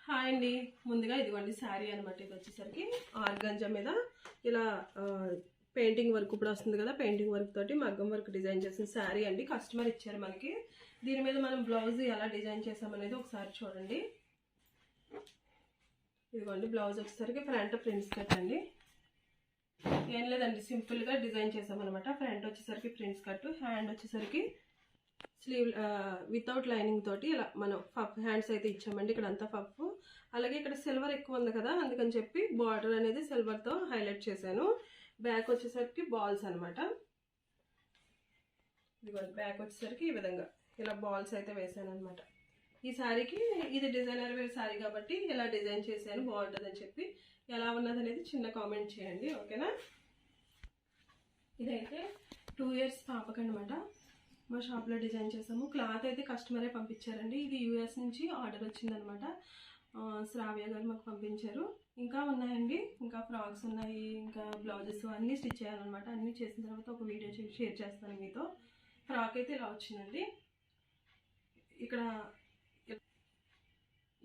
Hi అండి. ముందుగా ఇదిగోండి శారీ అనమాట. ఇది వచ్చేసరికి ఆర్గంజా మీద ఇలా పెయింటింగ్ వర్క్ ఇప్పుడు వస్తుంది కదా, పెయింటింగ్ వర్క్ తోటి మగ్గం వర్క్ డిజైన్ చేసిన శారీ అండి. కస్టమర్ ఇచ్చారు మనకి. దీని మీద మనం బ్లౌజ్ ఎలా డిజైన్ చేసామనేది ఒకసారి చూడండి. ఇదిగోండి బ్లౌజ్ వచ్చేసరికి ఫ్రంట్ ప్రింట్స్ కట్ అండి. ఏం లేదండి, సింపుల్గా డిజైన్ చేసామన్నమాట. ఫ్రంట్ వచ్చేసరికి ప్రింట్స్ కట్, హ్యాండ్ వచ్చేసరికి స్లీవ్ వితౌట్ లైనింగ్ తోటి ఇలా మనం పఫ్ హ్యాండ్స్ అయితే ఇచ్చామండి. ఇక్కడ అంతా పఫ్. అలాగే ఇక్కడ సిల్వర్ ఎక్కువ ఉంది కదా, అందుకని చెప్పి బార్డర్ అనేది సిల్వర్తో హైలైట్ చేశాను. బ్యాక్ వచ్చేసరికి బాల్స్ అనమాట. ఇదిగోండి బ్యాక్ వచ్చేసరికి ఈ విధంగా ఇలా బాల్స్ అయితే వేసాను అనమాట. ఈ శారీకి ఇది డిజైనర్ వేర్ శారీ కాబట్టి ఇలా డిజైన్ చేశాను, బాగుంటుందని చెప్పి. ఎలా ఉన్నది అనేది చిన్న కామెంట్ చేయండి, ఓకేనా. ఇదైతే 2 years పాపకనమాట. మా షాప్లో డిజైన్ చేసాము. క్లాత్ అయితే కస్టమరే పంపించారండి. ఇది US నుంచి ఆర్డర్ వచ్చిందనమాట. శ్రావ్య గారు మాకు పంపించారు. ఇంకా ఉన్నాయండి, ఇంకా ఫ్రాక్స్ ఉన్నాయి, ఇంకా బ్లౌజెస్ అన్నీ స్టిచ్ చేయాలన్నమాట. అన్నీ చేసిన తర్వాత ఒక వీడియో షేర్ చేస్తాను మీతో. ఫ్రాక్ అయితే ఇలా వచ్చిందండి. ఇక్కడ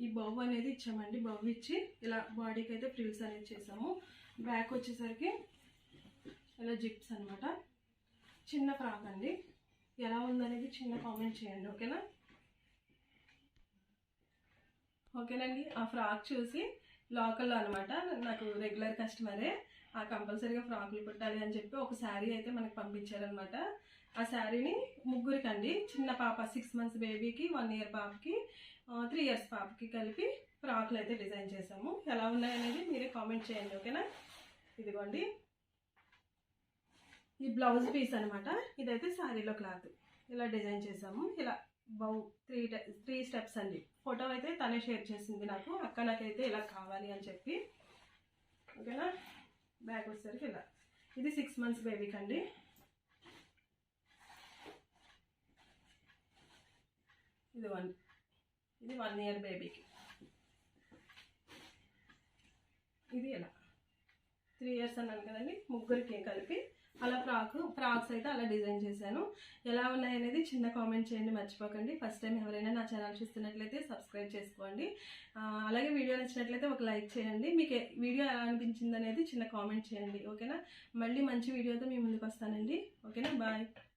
ఈ బౌ అనేది ఇచ్చామండి. బౌ ఇచ్చి ఇలా బాడీకి అయితే ఫ్రిల్స్ అనేది చేసాము. బ్యాక్ వచ్చేసరికి ఇలా జిప్స్ అనమాట. చిన్న ఫ్రాక్ అండి. ఎలా ఉందనేది చిన్న కామెంట్ చేయండి, ఓకేనా. ఓకేనండి. ఆ ఫ్రాక్ చూసి లోకల్లో అనమాట, నాకు రెగ్యులర్ కస్టమరే, ఆ కంపల్సరీగా ఫ్రాక్లు కుట్టాలి అని చెప్పి ఒక శారీ అయితే మనకు పంపించారనమాట. ఆ శారీని ముగ్గురికండి, చిన్న పాప 6 months బేబీకి, 1 year పాపకి, 3 years పాపకి కలిపి ఫ్రాక్లు అయితే డిజైన్ చేసాము. ఎలా ఉన్నాయనేది మీరే కామెంట్ చేయండి, ఓకేనా. ఇదిగోండి ఈ బ్లౌజ్ పీస్ అనమాట. ఇదైతే శారీలో క్లాత్ ఇలా డిజైన్ చేసాము. ఇలా బౌ 3 steps అండి. ఫోటో అయితే తనే షేర్ చేసింది నాకు, అక్క నాకైతే ఇలా కావాలి అని చెప్పి, ఓకేనా. బ్యాక్ వచ్చేసరికి ఇలా. ఇది 6 months బేబీకి అండి. ఇది 1 year బేబీకి. ఇది ఇలా 3 years అన్నాను కదండి, ముగ్గురికి కలిపి అలా ఫ్రాక్స్ అయితే అలా డిజైన్ చేశాను. ఎలా ఉన్నాయనేది చిన్న కామెంట్ చేయండి, మర్చిపోకండి. ఫస్ట్ టైం ఎవరైనా నా ఛానల్ చూస్తున్నట్లయితే సబ్స్క్రైబ్ చేసుకోండి. అలాగే వీడియో నచ్చినట్లయితే ఒక లైక్ చేయండి. మీకు వీడియో ఎలా అనిపించింది అనేది చిన్న కామెంట్ చేయండి, ఓకేనా. మళ్ళీ మంచి వీడియోతో మీ ముందుకు వస్తానండి, ఓకేనా. బాయ్.